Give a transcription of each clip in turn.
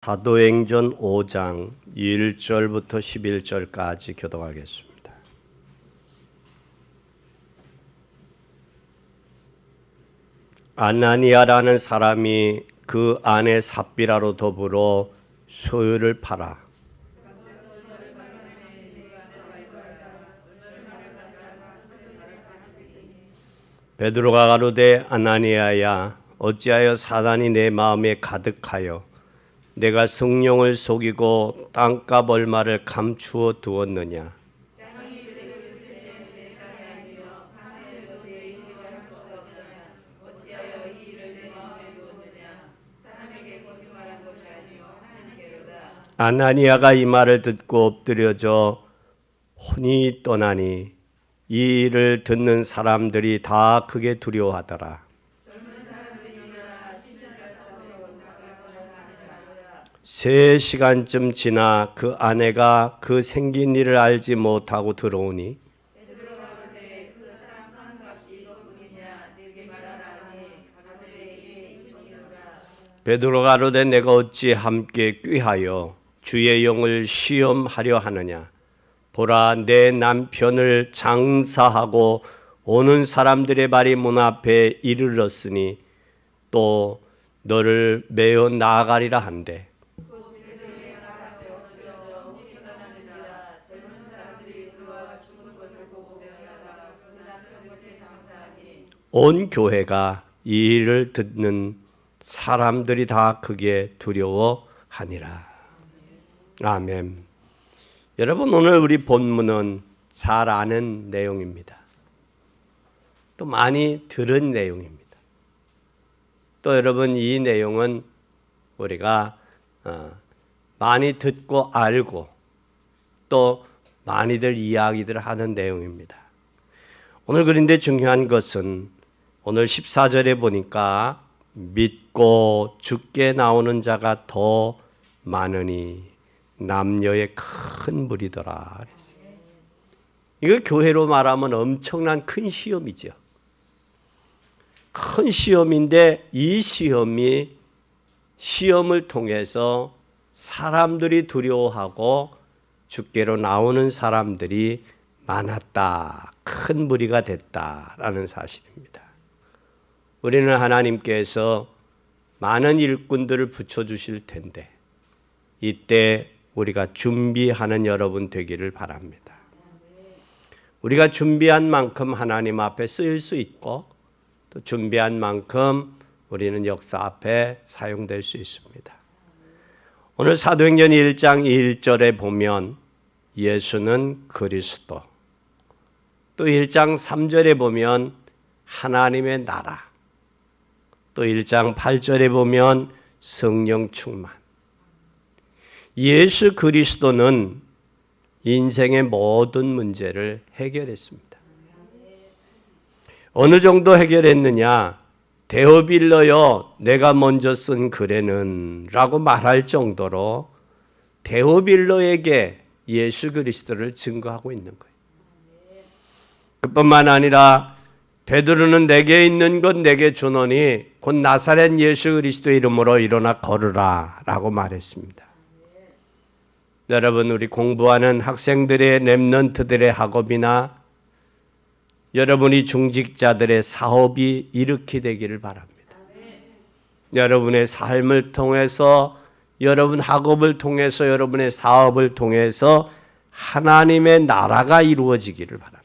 사도행전 5장 1절부터 11절까지 교독하겠습니다. 아나니아라는 사람이 그 아내 삽비라로 더불어 소유를 팔아 베드로가 가로되 아나니아야, 어찌하여 사단이 내 마음에 가득하여 내가 성령을 속이고 땅값 얼마를 감추어 두었느냐. 아나니아가 이 말을 듣고 엎드려져 혼이 떠나니 이 일을 듣는 사람들이 다 크게 두려워하더라. 3시간쯤 지나 그 아내가 그 생긴 일을 알지 못하고 들어오니 베드로가 가로되 내가 어찌 함께 꾀하여 주의 영을 시험하려 하느냐. 보라, 내 남편을 장사하고 오는 사람들의 발이 문 앞에 이르렀으니 또 너를 메어 나아가리라 한대. 온 교회가 이 일을 듣는 사람들이 다 크게 두려워하니라. 아멘. 여러분, 오늘 우리 본문은 잘 아는 내용입니다. 또 많이 들은 내용입니다. 또 여러분, 이 내용은 우리가 많이 듣고 알고 또 많이들 이야기들 하는 내용입니다. 오늘 그런데 중요한 것은 오늘 14절에 보니까 믿고 죽게 나오는 자가 더 많으니 남녀의 큰 무리더라. 이거 교회로 말하면 엄청난 큰 시험이죠. 큰 시험인데 이 시험을 통해서 사람들이 두려워하고 죽게로 나오는 사람들이 많았다. 큰 무리가 됐다라는 사실입니다. 우리는 하나님께서 많은 일꾼들을 붙여주실 텐데 이때 우리가 준비하는 여러분 되기를 바랍니다. 우리가 준비한 만큼 하나님 앞에 쓰일 수 있고 또 준비한 만큼 우리는 역사 앞에 사용될 수 있습니다. 오늘 사도행전 1장 1절에 보면 예수는 그리스도, 또 1장 3절에 보면 하나님의 나라, 또 1장 8절에 보면 성령 충만. 예수 그리스도는 인생의 모든 문제를 해결했습니다. 어느 정도 해결했느냐? 데오빌러여, 내가 먼저 쓴 글에는 라고 말할 정도로 데오빌러에게 예수 그리스도를 증거하고 있는 거예요. 그뿐만 아니라 베드로는 내게 있는 것 내게 주노니 곧 나사렛 예수 그리스도의 이름으로 일어나 걸으라 라고 말했습니다. 여러분, 우리 공부하는 학생들의 렘넌트들의 학업이나 여러분이 중직자들의 사업이 이렇게 되기를 바랍니다. 여러분의 삶을 통해서, 여러분 학업을 통해서, 여러분의 사업을 통해서 하나님의 나라가 이루어지기를 바랍니다.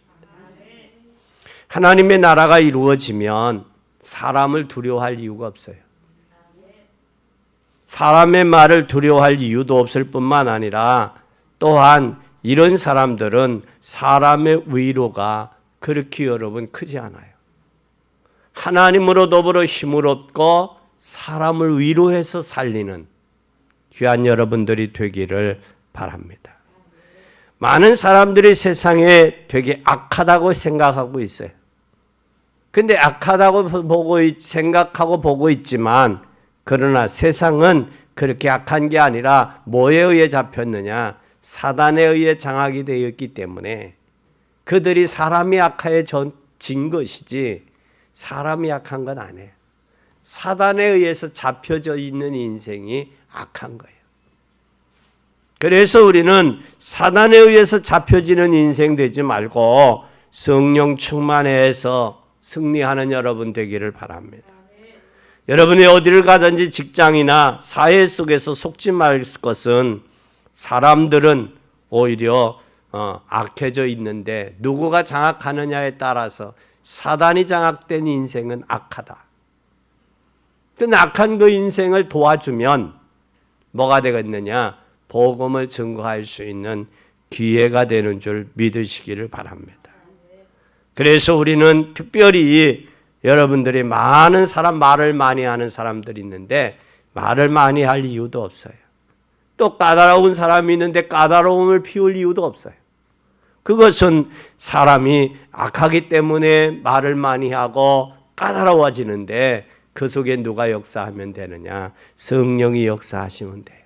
하나님의 나라가 이루어지면 사람을 두려워할 이유가 없어요. 사람의 말을 두려워할 이유도 없을 뿐만 아니라 또한 이런 사람들은 사람의 위로가 그렇게 여러분 크지 않아요. 하나님으로 더불어 힘을 얻고 사람을 위로해서 살리는 귀한 여러분들이 되기를 바랍니다. 많은 사람들이 세상에 되게 악하다고 생각하고 있어요. 근데 악하다고 생각하고 보고 있지만 그러나 세상은 그렇게 악한 게 아니라 뭐에 의해 잡혔느냐? 사단에 의해 장악이 되었기 때문에 그들이 사람이 악해진 것이지 사람이 악한 건 아니에요. 사단에 의해서 잡혀져 있는 인생이 악한 거예요. 그래서 우리는 사단에 의해서 잡혀지는 인생 되지 말고 성령 충만해서 승리하는 여러분 되기를 바랍니다. 여러분이 어디를 가든지 직장이나 사회 속에서 속지 말 것은 사람들은 오히려 악해져 있는데 누구가 장악하느냐에 따라서 사단이 장악된 인생은 악하다. 그 악한 그 인생을 도와주면 뭐가 되겠느냐? 복음을 증거할 수 있는 기회가 되는 줄 믿으시기를 바랍니다. 그래서 우리는 특별히 여러분들이 많은 사람, 말을 많이 하는 사람들이 있는데 말을 많이 할 이유도 없어요. 또 까다로운 사람이 있는데 까다로움을 피울 이유도 없어요. 그것은 사람이 악하기 때문에 말을 많이 하고 까다로워지는데 그 속에 누가 역사하면 되느냐? 성령이 역사하시면 돼요.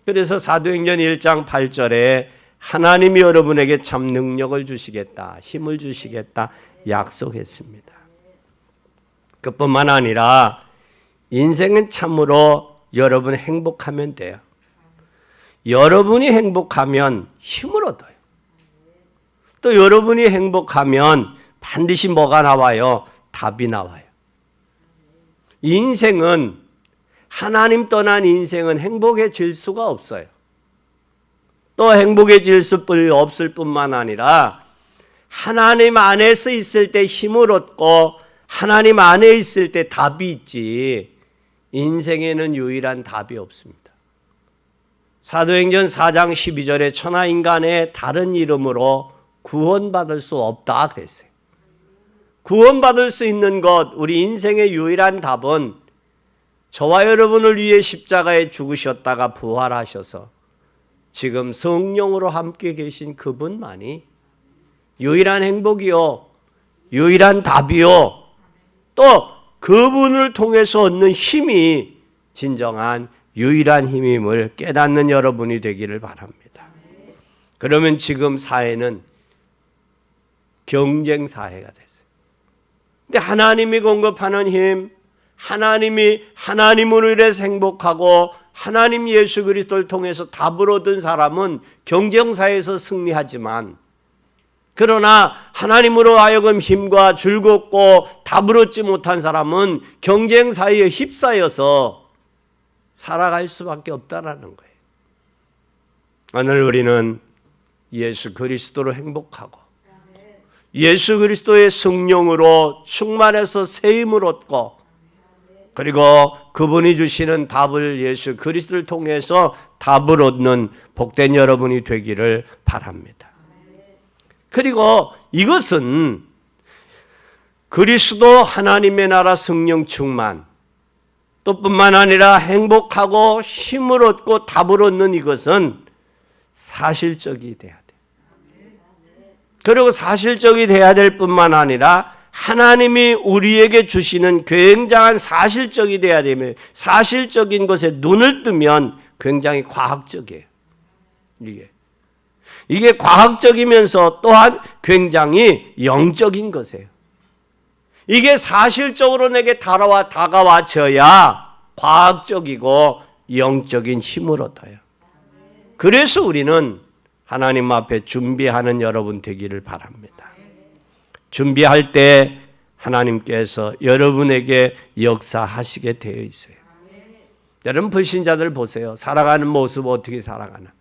그래서 사도행전 1장 8절에 하나님이 여러분에게 참 능력을 주시겠다, 힘을 주시겠다 약속했습니다. 그뿐만 아니라 인생은 참으로 여러분 행복하면 돼요. 여러분이 행복하면 힘을 얻어요. 또 여러분이 행복하면 반드시 뭐가 나와요? 답이 나와요. 인생은 하나님 떠난 인생은 행복해질 수가 없어요. 또 행복해질 수 없을 뿐만 아니라 하나님 안에서 있을 때 힘을 얻고 하나님 안에 있을 때 답이 있지 인생에는 유일한 답이 없습니다. 사도행전 4장 12절에 천하 인간의 다른 이름으로 구원받을 수 없다 그랬어요. 구원받을 수 있는 것, 우리 인생의 유일한 답은 저와 여러분을 위해 십자가에 죽으셨다가 부활하셔서 지금 성령으로 함께 계신 그분만이 유일한 행복이요, 유일한 답이요, 또 그분을 통해서 얻는 힘이 진정한 유일한 힘임을 깨닫는 여러분이 되기를 바랍니다. 그러면 지금 사회는 경쟁 사회가 됐어요. 근데 하나님이 공급하는 힘, 하나님이 하나님으로 인해서 행복하고 하나님 예수 그리스도를 통해서 답을 얻은 사람은 경쟁 사회에서 승리하지만 그러나 하나님으로 하여금 힘과 즐겁고 답을 얻지 못한 사람은 경쟁 사회에 휩싸여서 살아갈 수밖에 없다라는 거예요. 오늘 우리는 예수 그리스도로 행복하고 예수 그리스도의 성령으로 충만해서 세임을 얻고 그리고 그분이 주시는 답을 예수 그리스도를 통해서 답을 얻는 복된 여러분이 되기를 바랍니다. 그리고 이것은 그리스도 하나님의 나라 성령 충만 또 뿐만 아니라 행복하고 힘을 얻고 답을 얻는 이것은 사실적이 돼야 돼요. 그리고 사실적이 돼야 될 뿐만 아니라 하나님이 우리에게 주시는 굉장한 사실적이 돼야 되며 사실적인 것에 눈을 뜨면 굉장히 과학적이에요. 이게 과학적이면서 또한 굉장히 영적인 것이에요. 이게 사실적으로 내게 다가와져야 과학적이고 영적인 힘을 얻어요. 그래서 우리는 하나님 앞에 준비하는 여러분 되기를 바랍니다. 준비할 때 하나님께서 여러분에게 역사하시게 되어 있어요. 여러분 불신자들 보세요. 살아가는 모습 어떻게 살아가나.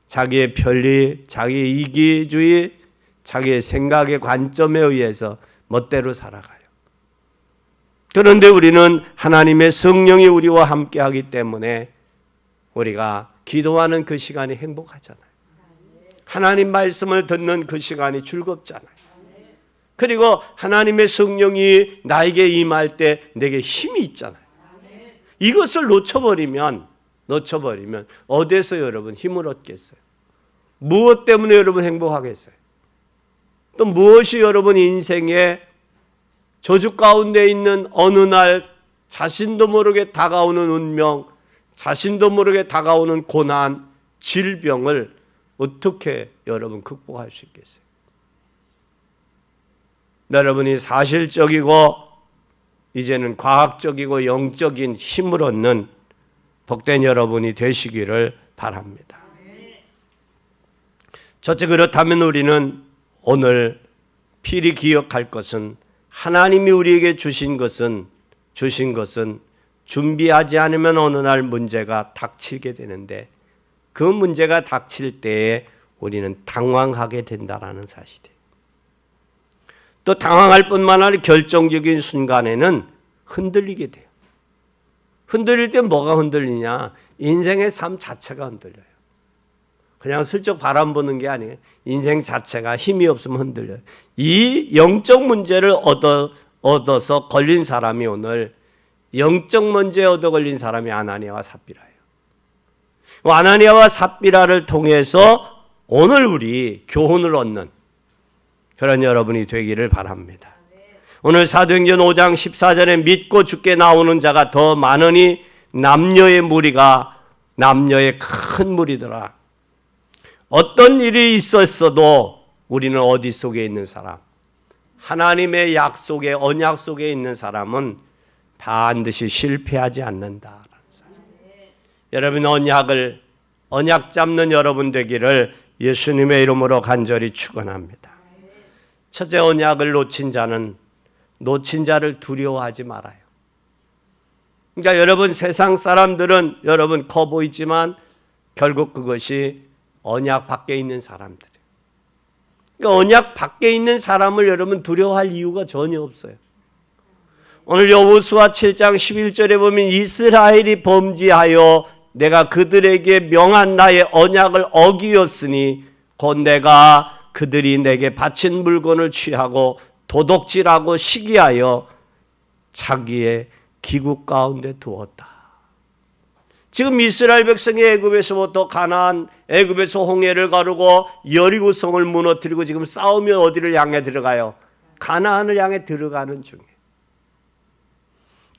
자기의 편리, 자기의 이기주의, 자기의 생각의 관점에 의해서 멋대로 살아가요. 그런데 우리는 하나님의 성령이 우리와 함께하기 때문에 우리가 기도하는 그 시간이 행복하잖아요. 하나님 말씀을 듣는 그 시간이 즐겁잖아요. 그리고 하나님의 성령이 나에게 임할 때 내게 힘이 있잖아요. 이것을 놓쳐버리면 어디서 여러분 힘을 얻겠어요? 무엇 때문에 여러분 행복하겠어요? 또 무엇이 여러분 인생의 저주 가운데 있는 어느 날 자신도 모르게 다가오는 운명, 자신도 모르게 다가오는 고난, 질병을 어떻게 여러분 극복할 수 있겠어요? 여러분이 사실적이고 이제는 과학적이고 영적인 힘을 얻는 복된 여러분이 되시기를 바랍니다. 첫째, 그렇다면 우리는 오늘 필히 기억할 것은 하나님이 우리에게 주신 것은 준비하지 않으면 어느 날 문제가 닥치게 되는데 그 문제가 닥칠 때에 우리는 당황하게 된다라는 사실이에요. 또 당황할 뿐만 아니라 결정적인 순간에는 흔들리게 돼요. 흔들릴 때 뭐가 흔들리냐? 인생의 삶 자체가 흔들려요. 그냥 슬쩍 바람 부는 게 아니에요. 인생 자체가 힘이 없으면 흔들려요. 이 영적 문제를 얻어서 걸린 사람이 오늘 영적 문제에 얻어 걸린 사람이 아나니아와 삽비라예요. 아나니아와 삽비라를 통해서 오늘 우리 교훈을 얻는 그런 여러분이 되기를 바랍니다. 오늘 사도행전 5장 14절에 믿고 주께 나오는 자가 더 많으니 남녀의 무리가 남녀의 큰 무리더라. 어떤 일이 있었어도 우리는 어디 속에 있는 사람, 하나님의 약속의 언약 속에 있는 사람은 반드시 실패하지 않는다라는 사실. 여러분 언약 잡는 여러분 되기를 예수님의 이름으로 간절히 축원합니다. 첫째, 언약을 놓친 자를 두려워하지 말아요. 그러니까 여러분 세상 사람들은 여러분 커 보이지만 결국 그것이 언약 밖에 있는 사람들이에요. 그러니까 언약 밖에 있는 사람을 여러분 두려워할 이유가 전혀 없어요. 오늘 여호수아 7장 11절에 보면 이스라엘이 범죄하여 내가 그들에게 명한 나의 언약을 어기었으니 곧 내가 그들이 내게 바친 물건을 취하고 도둑질하고 시기하여 자기의 기국 가운데 두었다. 지금 이스라엘 백성이 애굽에서부터 가나안, 애굽에서 홍해를 가르고 여리고성을 무너뜨리고 지금 싸우며 어디를 향해 들어가요? 가나안을 향해 들어가는 중에.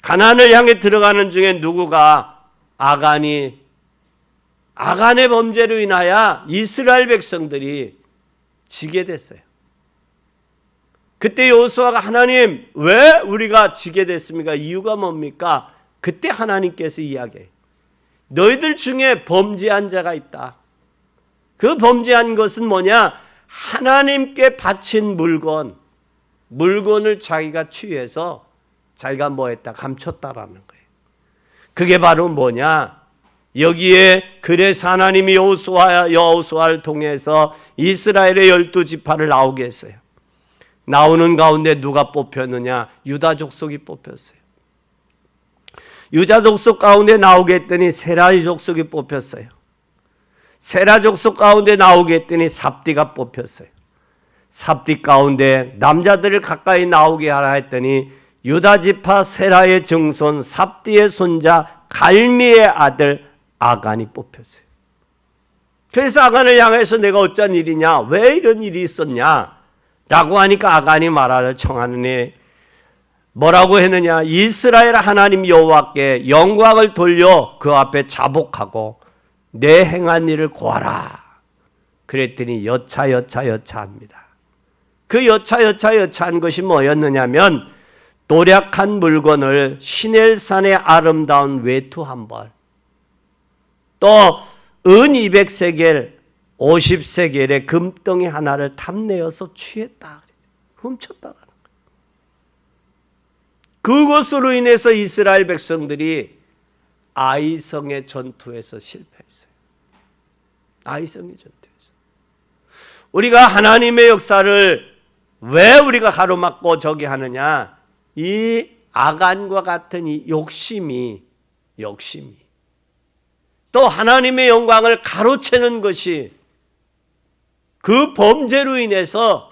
가나안을 향해 들어가는 중에 누구가 아간의 범죄로 인하여 이스라엘 백성들이 지게 됐어요. 그때 여호수아가 하나님 왜 우리가 지게 됐습니까? 이유가 뭡니까? 그때 하나님께서 이야기해요. 너희들 중에 범죄한 자가 있다. 그 범죄한 것은 뭐냐? 하나님께 바친 물건을 자기가 취해서 자기가 뭐했다? 감췄다라는 거예요. 그게 바로 뭐냐? 여기에 그래서 하나님이 여호수아를 통해서 이스라엘의 12지파를 나오게 했어요. 나오는 가운데 누가 뽑혔느냐? 유다 족속이 뽑혔어요. 유다 족속 가운데 나오게 했더니 세라 족속이 뽑혔어요. 세라 족속 가운데 나오게 했더니 삽디가 뽑혔어요. 삽디 가운데 남자들을 가까이 나오게 하라 했더니 유다 지파 세라의 증손 삽디의 손자 갈미의 아들 아간이 뽑혔어요. 그래서 아간을 향해서 내가 어쩐 일이냐? 왜 이런 일이 있었냐? 라고 하니까 아간이 말하를 청하느니 뭐라고 했느냐? 이스라엘 하나님 여호와께 영광을 돌려 그 앞에 자복하고 내 행한 일을 고하라. 그랬더니 여차합니다. 그 여차한 것이 뭐였느냐면 도략한 물건을 시넬산의 아름다운 외투 한 벌, 또 은 200세겔 50세겔의 금덩이 하나를 탐내어서 취했다. 훔쳤다라는 거예요. 그것으로 인해서 이스라엘 백성들이 아이성의 전투에서 실패했어요. 아이성의 전투에서. 우리가 하나님의 역사를 왜 우리가 가로막고 저기 하느냐? 이 아간과 같은 이 욕심이 또 하나님의 영광을 가로채는 것이 그 범죄로 인해서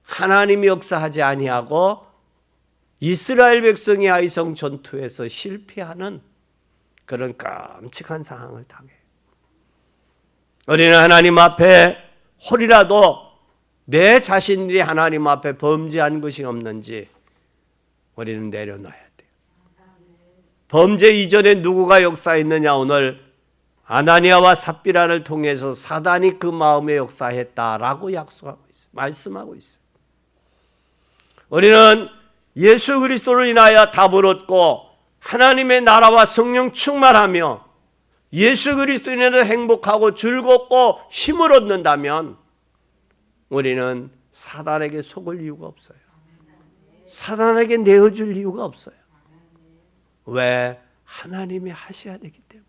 하나님이 역사하지 아니하고 이스라엘 백성이 아이성 전투에서 실패하는 그런 끔찍한 상황을 당해요. 우리는 하나님 앞에 혹이라도 내 자신들이 하나님 앞에 범죄한 것이 없는지 우리는 내려놔야 돼요. 범죄 이전에 누구가 역사했느냐? 오늘 아나니아와 삽비라를 통해서 사단이 그 마음에 역사했다라고 약속하고 있어요. 말씀하고 있어요. 우리는 예수 그리스도로 인하여 답을 얻고 하나님의 나라와 성령 충만하며 예수 그리스도로 인해서 행복하고 즐겁고 힘을 얻는다면 우리는 사단에게 속을 이유가 없어요. 사단에게 내어줄 이유가 없어요. 왜? 하나님이 하셔야 되기 때문에.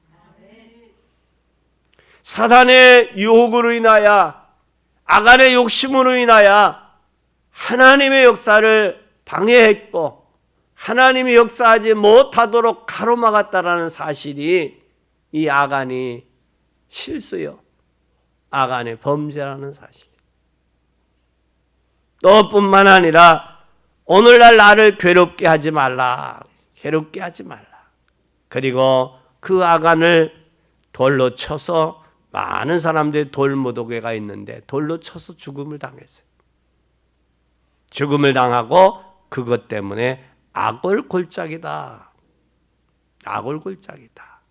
사단의 유혹으로 인하여, 아간의 욕심으로 인하여 하나님의 역사를 방해했고 하나님이 역사하지 못하도록 가로막았다라는 사실이 이 아간이 실수요, 아간의 범죄라는 사실. 또 뿐만 아니라 오늘날 나를 괴롭게 하지 말라, 괴롭게 하지 말라. 그리고 그 아간을 돌로 쳐서, 많은 사람들이 돌무더기가 있는데 돌로 쳐서 죽음을 당했어요. 죽음을 당하고 그것 때문에 악골골짝이다, 악골골짝이다.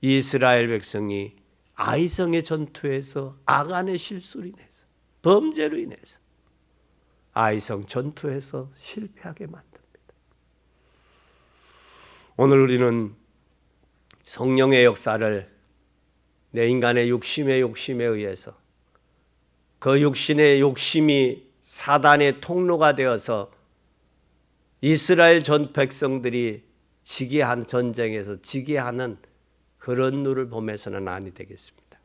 이스라엘 백성이 아이성의 전투에서 아간의 실수로 인해서, 범죄로 인해서 아이성 전투에서 실패하게 만듭니다. 오늘 우리는 성령의 역사를 내 인간의 욕심에 의해서, 그 육신의 욕심이 사단의 통로가 되어서 이스라엘 전 백성들이 지게 한 전쟁에서 지게 하는 그런 누를 보면서는 아니 되겠습니다.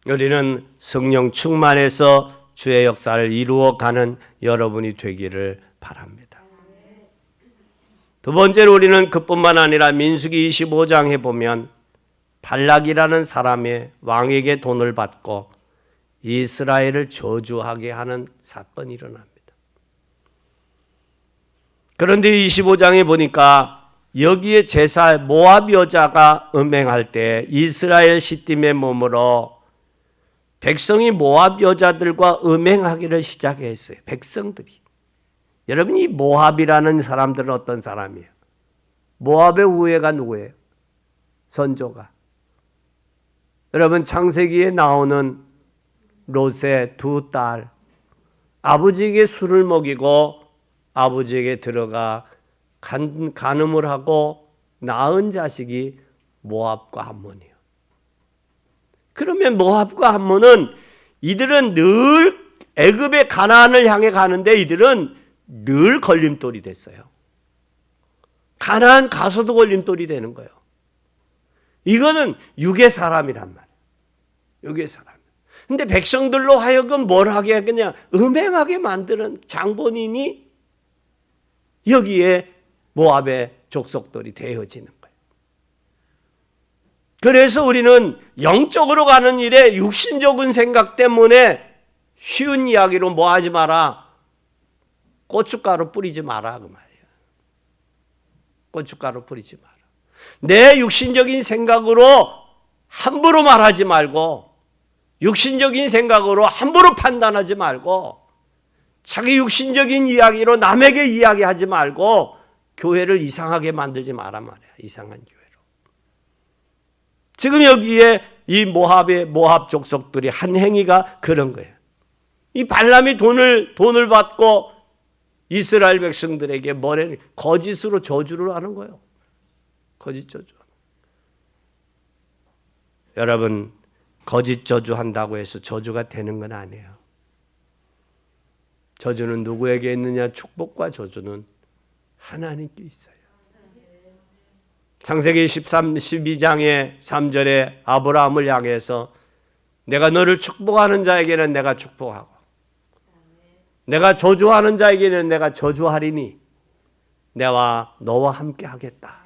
우리는 성령 충만해서 주의 역사를 이루어가는 여러분이 되기를 바랍니다. 두 번째로 우리는 그뿐만 아니라 민수기 25장에 보면 발락이라는 사람의 왕에게 돈을 받고 이스라엘을 저주하게 하는 사건이 일어납니다. 그런데 25장에 보니까 여기에 제사 모압 여자가 음행할 때 이스라엘 시딤의 몸으로 백성이 모압 여자들과 음행하기를 시작했어요. 백성들이. 여러분, 이 모압이라는 사람들은 어떤 사람이에요? 모압의 우애가 누구예요? 선조가. 여러분, 창세기에 나오는 롯의 두 딸, 아버지에게 술을 먹이고 아버지에게 들어가 간음을 하고 낳은 자식이 모압과 암몬이에요. 그러면 모압과 암몬은 이들은 늘 애굽의 가나안을 향해 가는데 이들은 늘 걸림돌이 됐어요. 가나안 가서도 걸림돌이 되는 거예요. 이거는 육의 사람이란 말이에요. 육의 사람. 근데 백성들로 하여금 뭘 하게 그냥 음행하게 만드는 장본인이 여기에 모압의 족속들이 되어지는 거예요. 그래서 우리는 영적으로 가는 일에 육신적인 생각 때문에 쉬운 이야기로 뭐 하지 마라, 고춧가루 뿌리지 마라 그 말이에요. 고춧가루 뿌리지 마라. 내 육신적인 생각으로 함부로 말하지 말고, 육신적인 생각으로 함부로 판단하지 말고, 자기 육신적인 이야기로 남에게 이야기하지 말고 교회를 이상하게 만들지 마란 말이야. 이상한 교회로. 지금 여기에 이 모압 족속들이 한 행위가 그런 거예요. 이 발람이 돈을 받고 이스라엘 백성들에게 거짓으로 저주를 하는 거예요. 거짓 저주. 여러분, 거짓 저주한다고 해서 저주가 되는 건 아니에요. 저주는 누구에게 있느냐? 축복과 저주는 하나님께 있어요. 창세기 12장의 3절에 아브라함을 향해서 내가 너를 축복하는 자에게는 내가 축복하고 내가 저주하는 자에게는 내가 저주하리니 내가 너와 함께 하겠다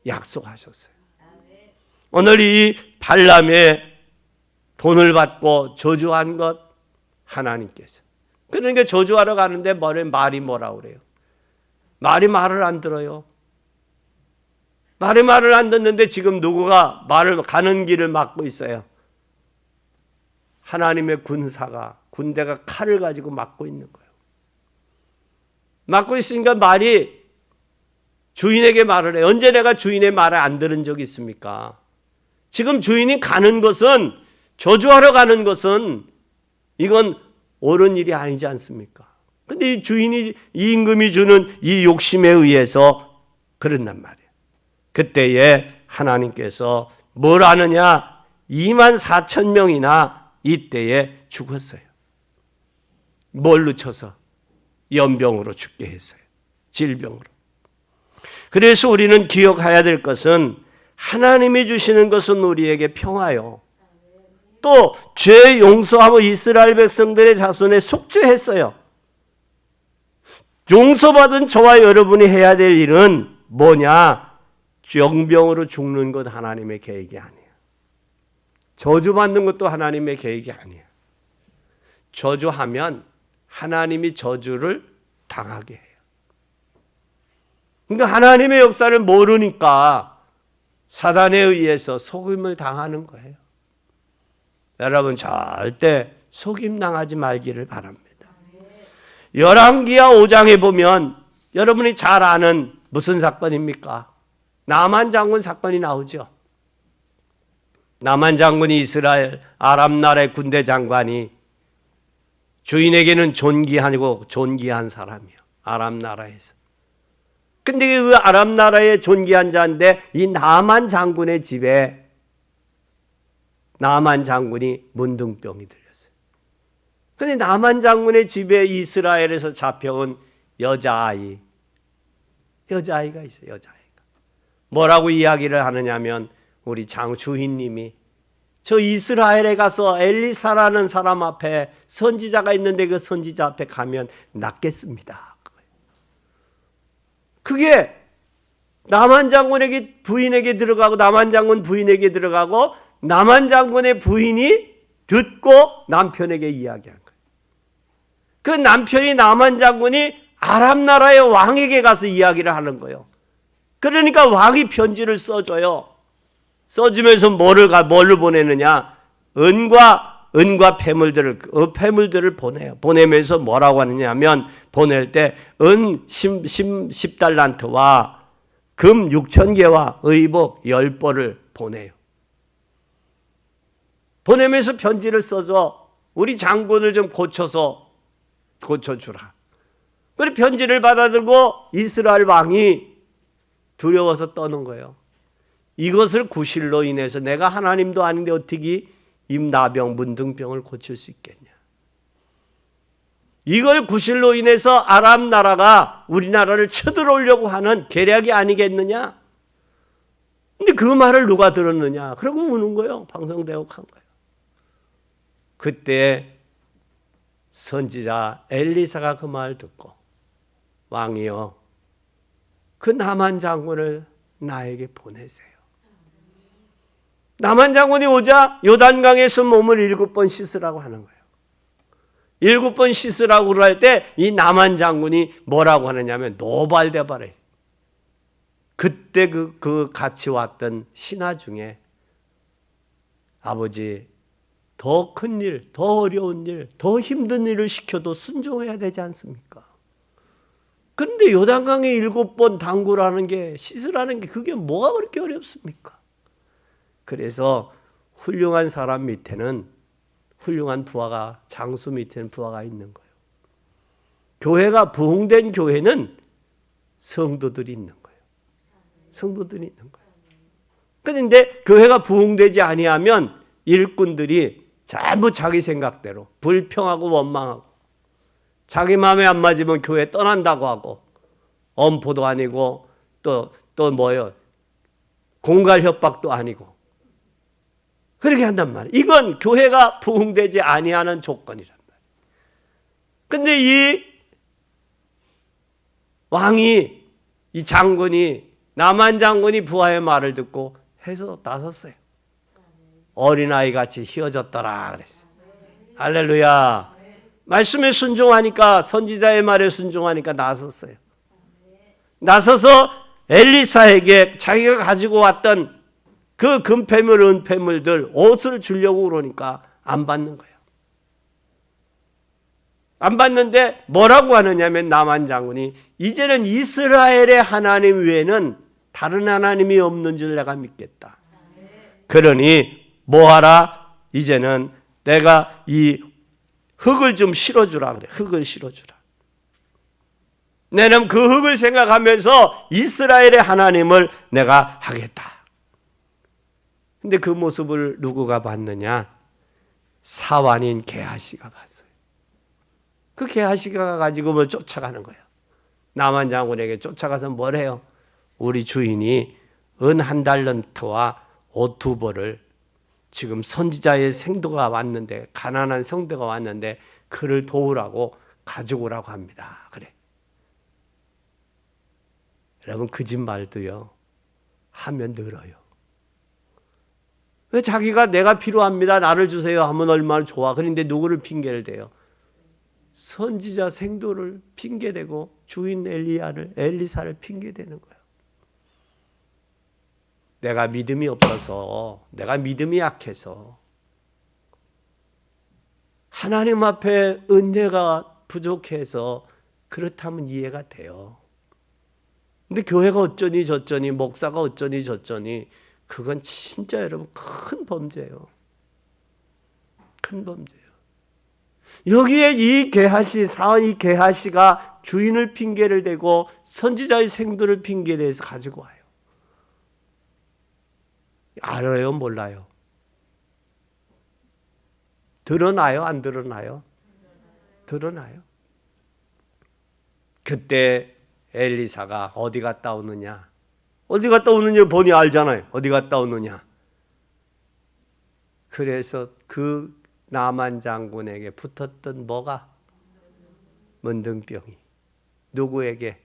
약속하셨어요. 오늘 이 발람의 돈을 받고 저주한 것 하나님께서. 그러니까 저주하러 가는데 말이 뭐라 그래요? 말이 말을 안 들어요. 말을 안 듣는데 지금 누구가 말을 가는 길을 막고 있어요? 하나님의 군대가 칼을 가지고 막고 있는 거예요. 막고 있으니까 말이 주인에게 말을 해요. 언제 내가 주인의 말을 안 들은 적이 있습니까? 지금 주인이 가는 것은, 저주하러 가는 것은 이건 옳은 일이 아니지 않습니까? 근데 이 주인이, 이 임금이 주는 이 욕심에 의해서 그런단 말이에요. 그때에 하나님께서 뭘 하느냐? 24,000명이나 이때에 죽었어요. 뭘로 쳐서? 연병으로 죽게 했어요. 질병으로. 그래서 우리는 기억해야 될 것은 하나님이 주시는 것은 우리에게 평화요. 또 죄 용서하고 이스라엘 백성들의 자손에 속죄했어요. 용서받은 저와 여러분이 해야 될 일은 뭐냐? 영병으로 죽는 것 하나님의 계획이 아니에요. 저주받는 것도 하나님의 계획이 아니에요. 저주하면 하나님이 저주를 당하게 해요. 그러니까 하나님의 역사를 모르니까 사단에 의해서 속임을 당하는 거예요. 여러분 절대 속임 당하지 말기를 바랍니다. 열왕기하 5장에 보면 여러분이 잘 아는 무슨 사건입니까? 나만 장군 사건이 나오죠. 나만 장군이 이스라엘 아람 나라의 군대 장관이 주인에게는 존귀한 사람이요. 아람 나라에서. 근데 그 아람 나라의 존귀한 자인데 이 나만 장군의 집에 나만 장군이 문둥병이 들렸어요. 근데 나만 장군의 집에 이스라엘에서 잡혀온 여자아이가 있어요. 여자아이가. 뭐라고 이야기를 하느냐면 우리 주인님이 저 이스라엘에 가서 엘리사라는 사람 앞에 선지자가 있는데 그 선지자 앞에 가면 낫겠습니다. 그게 나만 장군에게 부인에게 들어가고 나만 장군 부인에게 들어가고 나만 장군의 부인이 듣고 남편에게 이야기한 거예요. 그 남편이 나만 장군이 아람 나라의 왕에게 가서 이야기를 하는 거예요. 그러니까 왕이 편지를 써줘요. 써주면서 뭘로 보내느냐? 은과 폐물들을 보내요. 보내면서 뭐라고 하느냐면 보낼 때 은 10달란트와 금 6,000개와 의복 10벌을 보내요. 보내면서 편지를 써서 우리 장군을 좀 고쳐주라. 그리고 편지를 받아들고 이스라엘 왕이 두려워서 떠는 거예요. 이것을 구실로 인해서 내가 하나님도 아닌데 어떻게 임나병, 문둥병을 고칠 수 있겠냐. 이걸 구실로 인해서 아람 나라가 우리나라를 쳐들어오려고 하는 계략이 아니겠느냐. 근데 그 말을 누가 들었느냐. 그러고 우는 거예요. 방송대혹한 거예요. 그때 선지자 엘리사가 그 말 듣고 왕이여 그 나만 장군을 나에게 보내세요. 나만 장군이 오자 요단강에서 몸을 7번 씻으라고 하는 거예요. 7번 씻으라고 할 때 이 나만 장군이 뭐라고 하느냐면 노발대 발에 그때 그 같이 왔던 신하 중에 아버지 더 큰 일, 더 어려운 일, 더 힘든 일을 시켜도 순종해야 되지 않습니까? 그런데 요단강에 7번 담그라는 게 씻으라는 게 그게 뭐가 그렇게 어렵습니까? 그래서 훌륭한 사람 밑에는 훌륭한 부하가 장수 밑에는 부하가 있는 거예요. 교회가 부흥된 교회는 성도들이 있는 거예요. 성도들이 있는 거예요. 그런데 교회가 부흥되지 아니하면 일꾼들이 전부 자기 생각대로 불평하고 원망하고 자기 마음에 안 맞으면 교회 떠난다고 하고 엄포도 아니고 또 뭐예요? 공갈 협박도 아니고 그렇게 한단 말이에요. 이건 교회가 부흥되지 아니하는 조건이란 말이에요. 근데 이 왕이 이 장군이 나만 장군이 부하의 말을 듣고 해서 나섰어요. 어린아이 같이 휘어졌더라 그랬어요. 할렐루야. 말씀에 순종하니까 선지자의 말에 순종하니까 나섰어요. 나서서 엘리사에게 자기가 가지고 왔던 그 금패물, 은패물들 옷을 주려고 그러니까 안 받는 거예요. 안 받는데 뭐라고 하느냐면 나만 장군이 이제는 이스라엘의 하나님 외에는 다른 하나님이 없는 줄 내가 믿겠다. 그러니 뭐하라? 이제는 내가 이 흙을 좀 실어주라 그래. 흙을 실어주라. 내는 그 흙을 생각하면서 이스라엘의 하나님을 내가 하겠다. 근데 그 모습을 누구가 봤느냐? 사환인 게하시가 봤어요. 그 게하시가 가지고 뭐 쫓아가는 거예요. 나만 장군에게 쫓아가서 뭘 해요? 우리 주인이 은 1달란트와 옷 2벌을 지금 선지자의 생도가 왔는데, 가난한 성도가 왔는데 그를 도우라고 가지고 오라고 합니다. 그래. 여러분, 거짓말도요 하면 늘어요. 왜 자기가 내가 필요합니다, 나를 주세요 하면 얼마나 좋아. 그런데 누구를 핑계를 대요? 선지자 생도를 핑계대고 주인 엘리사를 핑계대는 거예요. 내가 믿음이 없어서, 내가 믿음이 약해서, 하나님 앞에 은혜가 부족해서 그렇다면 이해가 돼요. 근데 교회가 어쩌니 저쩌니, 목사가 어쩌니 저쩌니, 그건 진짜 여러분 큰 범죄예요. 큰 범죄예요. 여기에 이 게하시, 사원이 게하시가 주인을 핑계를 대고 선지자의 생도를 핑계대서 가지고 와요. 알아요? 몰라요? 드러나요? 안 드러나요? 드러나요. 그때 엘리사가 어디 갔다 오느냐? 어디 갔다 오느냐 보니 알잖아요. 어디 갔다 오느냐? 그래서 그 나만 장군에게 붙었던 뭐가? 문둥병이. 누구에게?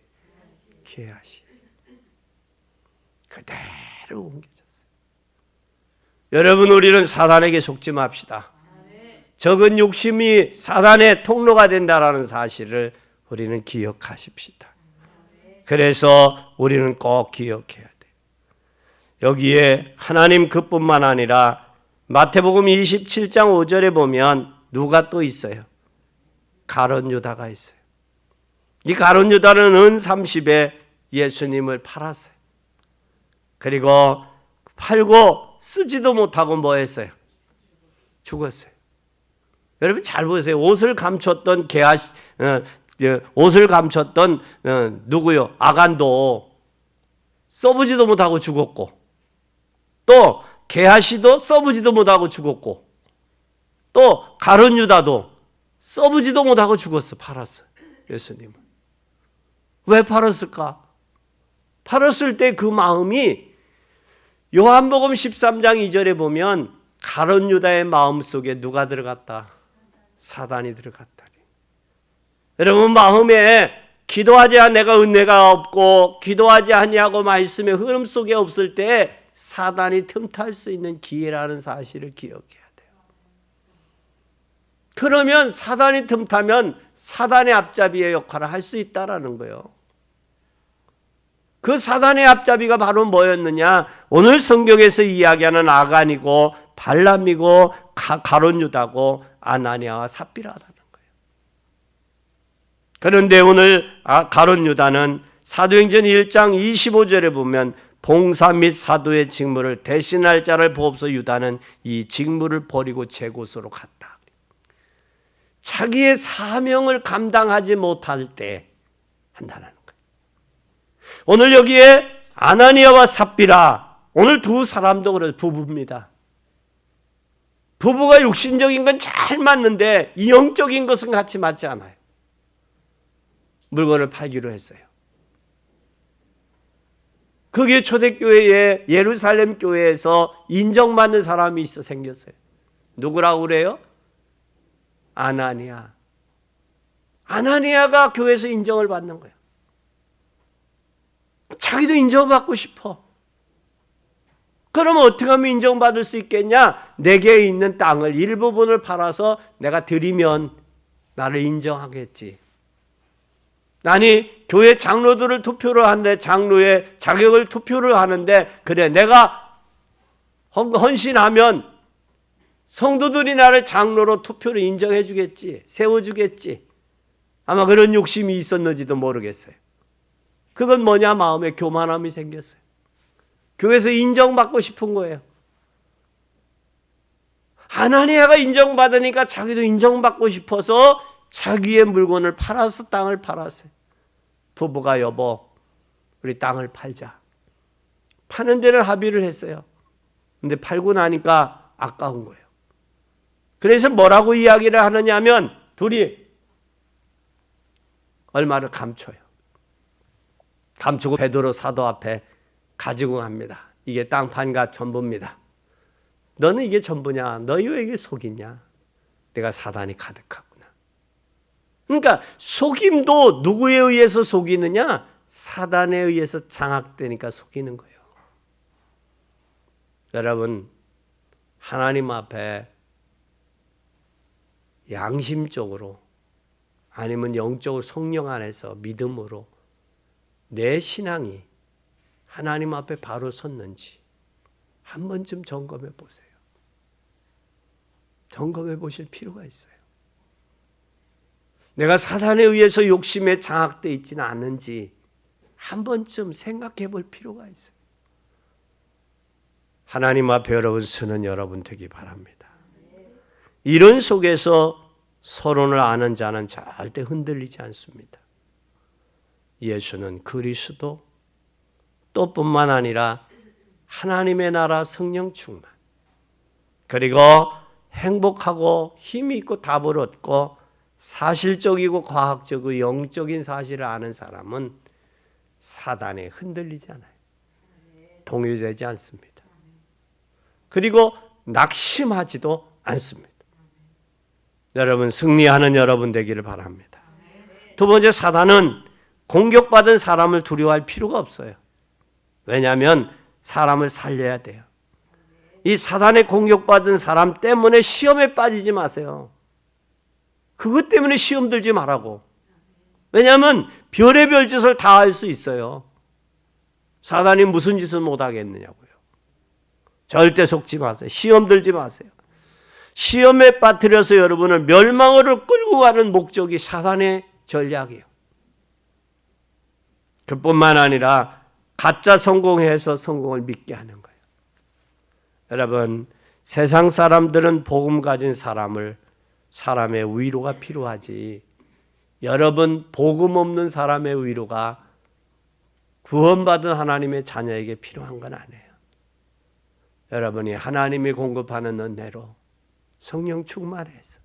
게하시. 그대로 옮겨졌어요. 여러분, 우리는 사단에게 속지 맙시다. 적은 욕심이 사단의 통로가 된다라는 사실을 우리는 기억하십시다. 그래서 우리는 꼭 기억해야 돼요. 여기에 하나님 그뿐만 아니라 마태복음 27장 5절에 보면 누가 또 있어요? 가룟 유다가 있어요. 이 가룟 유다는 은 30에 예수님을 팔았어요. 그리고 팔고 쓰지도 못하고 뭐 했어요? 죽었어요. 여러분 잘 보세요. 옷을 감췄던 옷을 감췄던 누구요? 아간도 써보지도 못하고 죽었고, 또 게하시도 써보지도 못하고 죽었고, 또 가룟 유다도 써보지도 못하고 죽었어. 팔았어. 예수님을. 왜 팔았을까? 팔았을 때 그 마음이 요한복음 13장 2절에 보면 가룟 유다의 마음속에 누가 들어갔다? 사단이 들어갔다니. 여러분 마음에 기도하지 않아 내가 은혜가 없고 기도하지 아니하고 말씀의 흐름 속에 없을 때 사단이 틈탈 수 있는 기회라는 사실을 기억해야 돼요. 그러면 사단이 틈타면 사단의 앞잡이의 역할을 할 수 있다라는 거예요. 그 사단의 앞잡이가 바로 뭐였느냐? 오늘 성경에서 이야기하는 아간이고 발람이고 가룟 유다고 아나니아와 삽비라라는 거예요. 그런데 오늘 가룟 유다는 사도행전 1장 25절에 보면 봉사 및 사도의 직무를 대신할 자를 보옵소. 유다는 이 직무를 버리고 제 곳으로 갔다. 자기의 사명을 감당하지 못할 때 한다는 거예요. 오늘 여기에 아나니아와 삽비라, 오늘 두 사람도 그래서 부부입니다. 부부가 육신적인 건 잘 맞는데 이 영적인 것은 같이 맞지 않아요. 물건을 팔기로 했어요. 그게 초대교회에 예루살렘 교회에서 인정받는 사람이 생겼어요. 누구라고 그래요? 아나니아. 아나니아가 교회에서 인정을 받는 거예요. 자기도 인정받고 싶어. 그러면 어떻게 하면 인정받을 수 있겠냐? 내게 있는 땅을 일부분을 팔아서 내가 드리면 나를 인정하겠지. 아니 교회 장로들을 투표를 하는데 장로의 자격을 투표를 하는데 그래 내가 헌신하면 성도들이 나를 장로로 투표를 인정해 주겠지. 세워주겠지. 아마 그런 욕심이 있었는지도 모르겠어요. 그건 뭐냐? 마음에 교만함이 생겼어요. 교회에서 인정받고 싶은 거예요. 아나니아가 인정받으니까 자기도 인정받고 싶어서 자기의 물건을 팔아서 땅을 팔았어요. 부부가 여보 우리 땅을 팔자. 파는 데는 합의를 했어요. 근데 팔고 나니까 아까운 거예요. 그래서 뭐라고 이야기를 하느냐 하면 둘이 얼마를 감춰요. 감추고 베드로 사도 앞에 가지고 갑니다. 이게 땅판과 전부입니다. 너는 이게 전부냐? 너희 왜 이게 속이냐? 내가 사단이 가득하구나. 그러니까 속임도 누구에 의해서 속이느냐? 사단에 의해서 장악되니까 속이는 거예요. 여러분, 하나님 앞에 양심적으로 아니면 영적으로 성령 안에서 믿음으로 내 신앙이 하나님 앞에 바로 섰는지 한 번쯤 점검해 보세요. 점검해 보실 필요가 있어요. 내가 사단에 의해서 욕심에 장악되어 있지는 않은지 한 번쯤 생각해 볼 필요가 있어요. 하나님 앞에 여러분 서는 여러분 되기 바랍니다. 이런 속에서 서론을 아는 자는 절대 흔들리지 않습니다. 예수는 그리스도 또 뿐만 아니라 하나님의 나라 성령 충만 그리고 행복하고 힘이 있고 답을 얻고 사실적이고 과학적이고 영적인 사실을 아는 사람은 사단에 흔들리지 않아요. 동요되지 않습니다. 그리고 낙심하지도 않습니다. 여러분 승리하는 여러분 되기를 바랍니다. 두 번째, 사단은 공격받은 사람을 두려워할 필요가 없어요. 왜냐하면 사람을 살려야 돼요. 이 사단에 공격받은 사람 때문에 시험에 빠지지 마세요. 그것 때문에 시험 들지 말라고. 왜냐하면 별의별 짓을 다 할 수 있어요. 사단이 무슨 짓을 못하겠느냐고요. 절대 속지 마세요. 시험 들지 마세요. 시험에 빠뜨려서 여러분을 멸망으로 끌고 가는 목적이 사단의 전략이에요. 그뿐만 아니라 가짜 성공해서 성공을 믿게 하는 거예요. 여러분, 세상 사람들은 복음 가진 사람의 위로가 필요하지, 여러분 복음 없는 사람의 위로가 구원받은 하나님의 자녀에게 필요한 건 아니에요. 여러분이 하나님이 공급하는 은혜로 성령 충만해서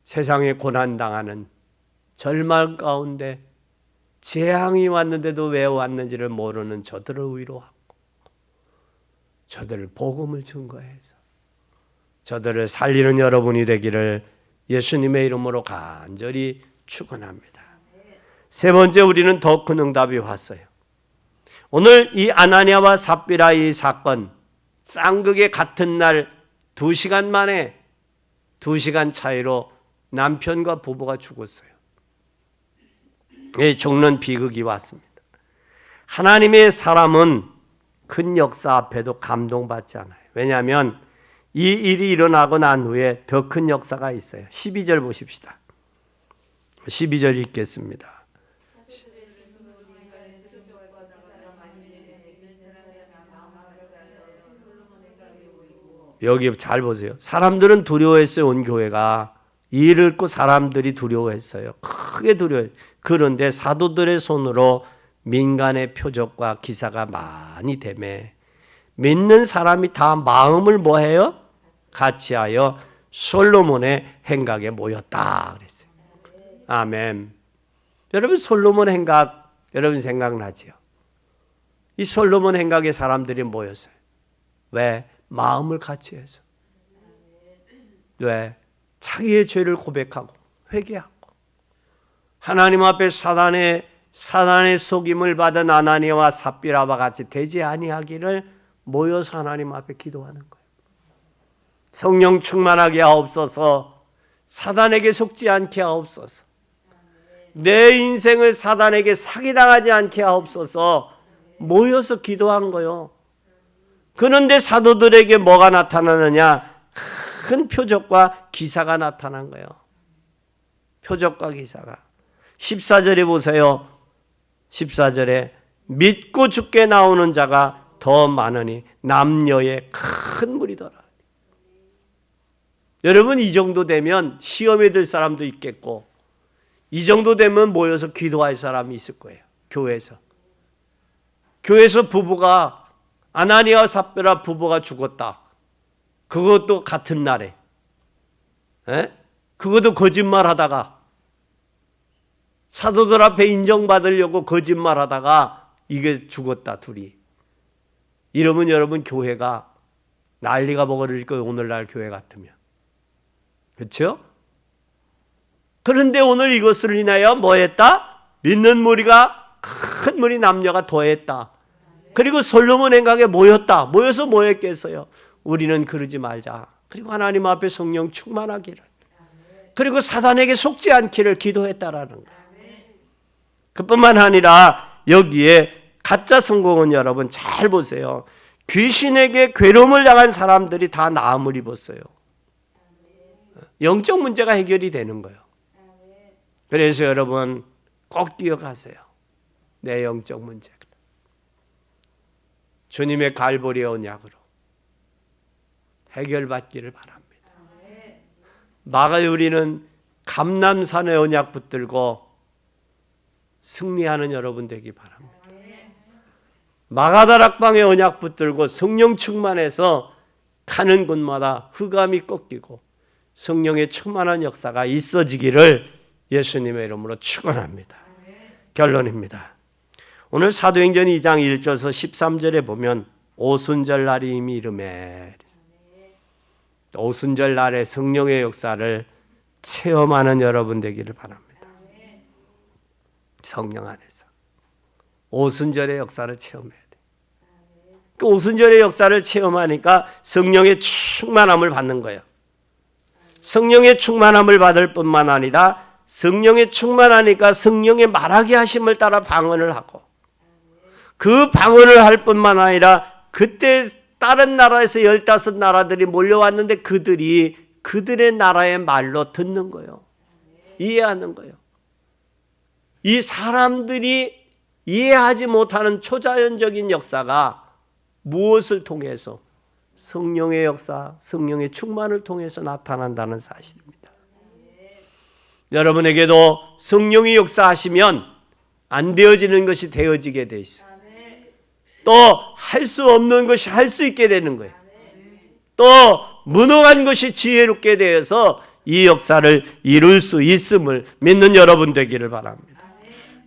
세상에 고난당하는 절망 가운데 재앙이 왔는데도 왜 왔는지를 모르는 저들을 위로하고 저들을 복음을 증거해서 저들을 살리는 여러분이 되기를 예수님의 이름으로 간절히 축원합니다. 세 번째, 우리는 더 큰 응답이 왔어요. 오늘 이 아나니아와 삽비라 이 사건, 쌍극의 같은 날 2시간 만에 2시간 차이로 남편과 부부가 죽었어요. 죽는 비극이 왔습니다. 하나님의 사람은 큰 역사 앞에도 감동받지 않아요. 왜냐하면 이 일이 일어나고 난 후에 더 큰 역사가 있어요. 12절 보십시다. 12절 읽겠습니다. 여기 잘 보세요. 사람들은 두려워했어요. 온 교회가. 이 일을 듣고 사람들이 두려워했어요. 크게 두려워해요. 그런데 사도들의 손으로 민간의 표적과 기사가 많이 되매 믿는 사람이 다 마음을 뭐해요? 같이하여 솔로몬의 행각에 모였다 그랬어요. 아멘. 여러분, 솔로몬 행각 여러분 생각나지요? 이 솔로몬 행각에 사람들이 모였어요. 왜? 마음을 같이해서. 왜? 자기의 죄를 고백하고 회개하고 하나님 앞에 사단의 속임을 받은 아나니아와 삽비라와 같이 되지 아니하기를 모여서 하나님 앞에 기도하는 거예요. 성령 충만하게 하옵소서. 사단에게 속지 않게 하옵소서. 내 인생을 사단에게 사기당하지 않게 하옵소서. 모여서 기도한 거예요. 그런데 사도들에게 뭐가 나타나느냐? 큰 표적과 기사가 나타난 거예요. 표적과 기사가. 14절에 보세요. 14절에 믿고 죽게 나오는 자가 더 많으니 남녀의 큰 무리더라. 여러분, 이 정도 되면 시험에 들 사람도 있겠고 이 정도 되면 모여서 기도할 사람이 있을 거예요. 교회에서 부부가 아나니아와 삽비라 부부가 죽었다. 그것도 같은 날에. 에? 그것도 거짓말하다가 사도들 앞에 인정받으려고 거짓말하다가 이게 죽었다 둘이. 이러면 여러분 교회가 난리가 벌어질 거예요. 오늘날 교회 같으면. 그렇죠? 그런데 오늘 이것을 인하여 뭐 했다? 믿는 무리가 큰 무리 남녀가 더했다. 그리고 솔로몬 행각에 모였다. 모여서 뭐 했겠어요? 우리는 그러지 말자. 그리고 하나님 앞에 성령 충만하기를. 그리고 사단에게 속지 않기를 기도했다라는 거예요. 그뿐만 아니라 여기에 가짜 성공은 여러분 잘 보세요. 귀신에게 괴로움을 당한 사람들이 다 나음을 입었어요. 영적 문제가 해결이 되는 거예요. 그래서 여러분 꼭 기억하세요. 내 영적 문제. 주님의 갈보리 언약으로 해결받기를 바랍니다. 마가요리는 감람산의 언약 붙들고 승리하는 여러분 되기 바랍니다. 마가다락방의 언약 붙들고 성령 충만해서 가는 곳마다 흑암이 꺾이고 성령의 충만한 역사가 있어지기를 예수님의 이름으로 축원합니다. 결론입니다. 오늘 사도행전 2장 1절에서 13절에 보면 오순절 날이 이미 이르매. 오순절 날에 성령의 역사를 체험하는 여러분 되기를 바랍니다. 성령 안에서 오순절의 역사를 체험해야 돼. 그 오순절의 역사를 체험하니까 성령의 충만함을 받는 거예요. 성령의 충만함을 받을 뿐만 아니라 성령의 충만하니까 성령의 말하게 하심을 따라 방언을 하고 그 방언을 할 뿐만 아니라 그때 다른 나라에서 15나라들이 몰려왔는데 그들이 그들의 나라의 말로 듣는 거예요. 이해하는 거예요. 이 사람들이 이해하지 못하는 초자연적인 역사가 무엇을 통해서? 성령의 역사, 성령의 충만을 통해서 나타난다는 사실입니다. 여러분에게도 성령이 역사하시면 안 되어지는 것이 되어지게 돼 있어요. 또 할 수 없는 것이 할 수 있게 되는 거예요. 또 무능한 것이 지혜롭게 되어서 이 역사를 이룰 수 있음을 믿는 여러분 되기를 바랍니다.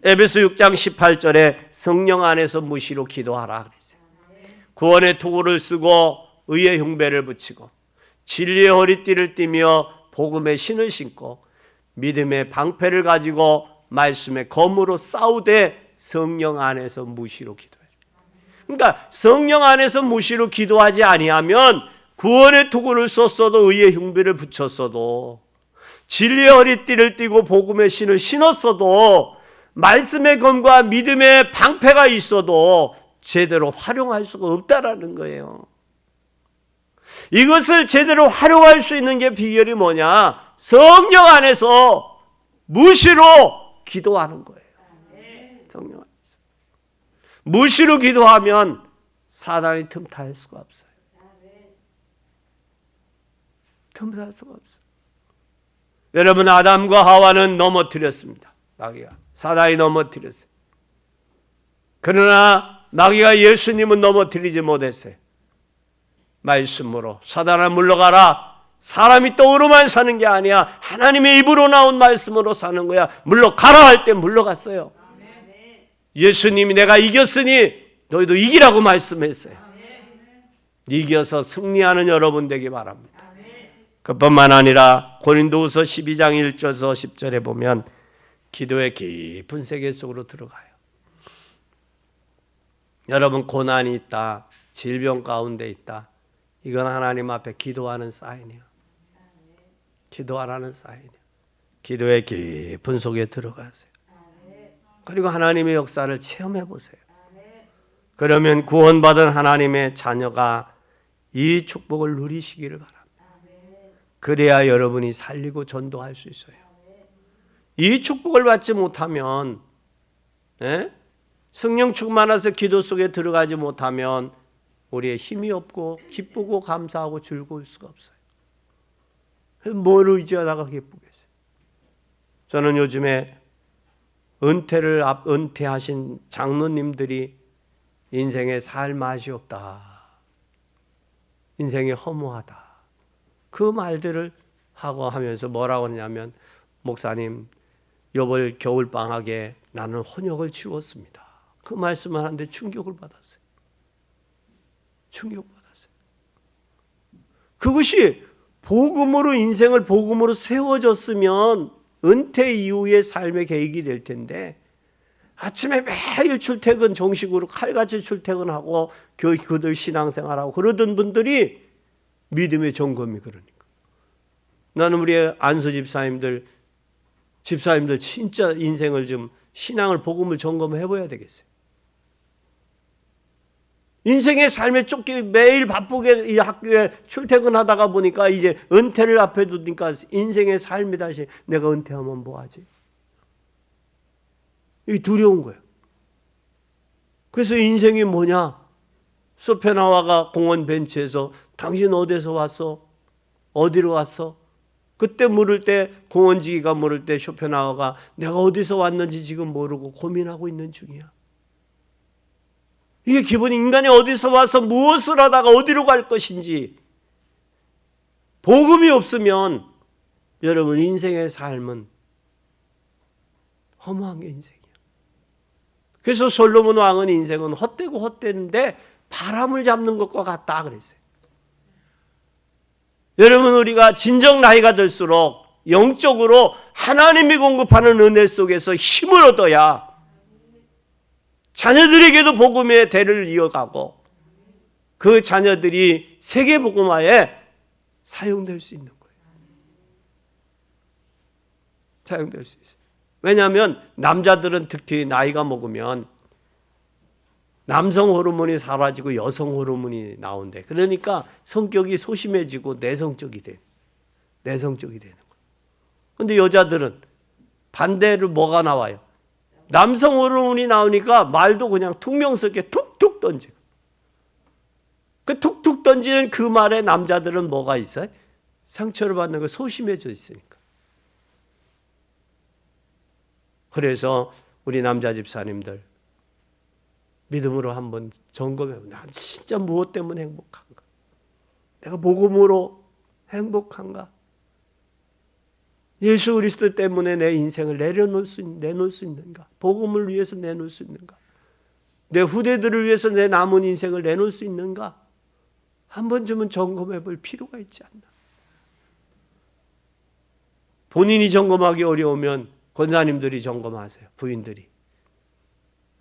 에베소 6장 18절에 성령 안에서 무시로 기도하라 그랬어요. 구원의 투구를 쓰고 의의 흉배를 붙이고 진리의 허리띠를 띠며 복음의 신을 신고 믿음의 방패를 가지고 말씀의 검으로 싸우되 성령 안에서 무시로 기도해요. 그러니까 성령 안에서 무시로 기도하지 아니하면 구원의 투구를 썼어도 의의 흉배를 붙였어도 진리의 허리띠를 띠고 복음의 신을 신었어도 말씀의 검과 믿음의 방패가 있어도 제대로 활용할 수가 없다라는 거예요. 이것을 제대로 활용할 수 있는 게 비결이 뭐냐? 성령 안에서 무시로 기도하는 거예요. 성령 안에서. 무시로 기도하면 사단이 틈탈 수가 없어요. 틈탈 수가 없어요. 여러분 아담과 하와는 넘어뜨렸습니다. 마귀가. 사단이 넘어뜨렸어요. 그러나 마귀가 예수님은 넘어뜨리지 못했어요. 말씀으로 사단아 물러가라. 사람이 떡으로만 사는 게 아니야. 하나님의 입으로 나온 말씀으로 사는 거야. 물러가라 할 때 물러갔어요. 예수님이 내가 이겼으니 너희도 이기라고 말씀했어요. 이겨서 승리하는 여러분 되기 바랍니다. 그뿐만 아니라 고린도후서 12장 1절에서 10절에 보면 기도의 깊은 세계 속으로 들어가요. 여러분 고난이 있다. 질병 가운데 있다. 이건 하나님 앞에 기도하는 사인이에요. 기도하라는 사인이에요. 기도의 깊은 속에 들어가세요. 그리고 하나님의 역사를 체험해 보세요. 그러면 구원받은 하나님의 자녀가 이 축복을 누리시기를 바랍니다. 그래야 여러분이 살리고 전도할 수 있어요. 이 축복을 받지 못하면 성령 충만해서 기도 속에 들어가지 못하면 우리의 힘이 없고 기쁘고 감사하고 즐거울 수가 없어요. 뭘 의지하다가 기쁘겠어요? 저는 요즘에 은퇴하신 장로님들이 인생에 살 맛이 없다. 인생이 허무하다. 그 말들을 하고 하면서 뭐라고 하냐면, 목사님, 이번 겨울방학에 나는 혼역을 치웠습니다. 그 말씀을 하는데 충격을 받았어요. 충격받았어요. 그것이 복음으로, 인생을 복음으로 세워졌으면 은퇴 이후의 삶의 계획이 될 텐데, 아침에 매일 출퇴근, 정식으로 칼같이 출퇴근하고 그들 신앙생활하고 그러던 분들이 믿음의 점검이 그러니까. 나는 우리 안수 집사님들 진짜 인생을 좀, 신앙을, 복음을 점검해 봐야 되겠어요. 인생의 삶에 쫓기 매일 바쁘게 이 학교에 출퇴근하다가 보니까 이제 은퇴를 앞에 두니까 인생의 삶이 다시 내가 은퇴하면 뭐하지? 이게 두려운 거예요. 그래서 인생이 뭐냐? 소페나와가 공원 벤치에서 당신 어디서 왔어? 어디로 왔어? 그때 물을 때, 공원지기가 물을 때 쇼펜하우어가 내가 어디서 왔는지 지금 모르고 고민하고 있는 중이야. 이게 기본이, 인간이 어디서 와서 무엇을 하다가 어디로 갈 것인지. 복음이 없으면 여러분 인생의 삶은 허무한 게 인생이야. 그래서 솔로몬 왕은 인생은 헛되고 헛되는데 바람을 잡는 것과 같다 그랬어요. 여러분, 우리가 진정 나이가 들수록 영적으로 하나님이 공급하는 은혜 속에서 힘을 얻어야 자녀들에게도 복음의 대를 이어가고 그 자녀들이 세계복음화에 사용될 수 있는 거예요. 사용될 수 있어요. 왜냐하면 남자들은 특히 나이가 먹으면 남성 호르몬이 사라지고 여성 호르몬이 나온대. 그러니까 성격이 소심해지고 내성적이 돼. 내성적이 되는 거예요. 그런데 여자들은 반대로 뭐가 나와요? 남성 호르몬이 나오니까 말도 그냥 퉁명스럽게 툭툭 던지고. 그 툭툭 던지는 그 말에 남자들은 뭐가 있어요? 상처를 받는 거, 소심해져 있으니까. 그래서 우리 남자 집사님들 믿음으로 한번 점검해보면, 난 진짜 무엇 때문에 행복한가? 내가 복음으로 행복한가? 예수 그리스도 때문에 내 인생을 내놓을 수 있는가? 복음을 위해서 내놓을 수 있는가? 내 후대들을 위해서 내 남은 인생을 내놓을 수 있는가? 한 번쯤은 점검해 볼 필요가 있지 않나? 본인이 점검하기 어려우면 권사님들이 점검하세요. 부인들이.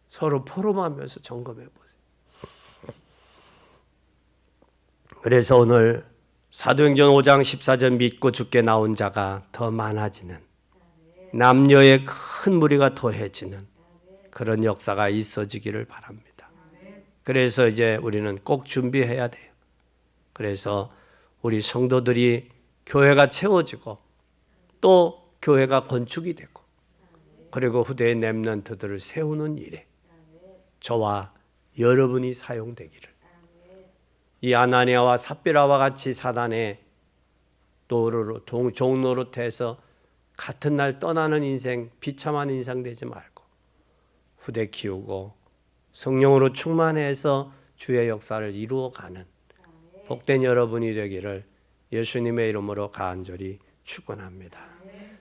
서로 포럼하면서 점검해 보세요. 그래서 오늘 사도행전 5장 14절 믿고 주께 나온 자가 더 많아지는, 남녀의 큰 무리가 더해지는 그런 역사가 있어지기를 바랍니다. 그래서 이제 우리는 꼭 준비해야 돼요. 그래서 우리 성도들이 교회가 채워지고 또 교회가 건축이 되고 그리고 후대의 렘넌트들을 세우는 일에 저와 여러분이 사용되기를, 이 아나니아와 삽비라와 같이 사단의 종노릇해서 같은 날 떠나는 인생, 비참한 인생 되지 말고 후대 키우고 성령으로 충만해서 주의 역사를 이루어가는 복된 여러분이 되기를 예수님의 이름으로 간절히 축원합니다.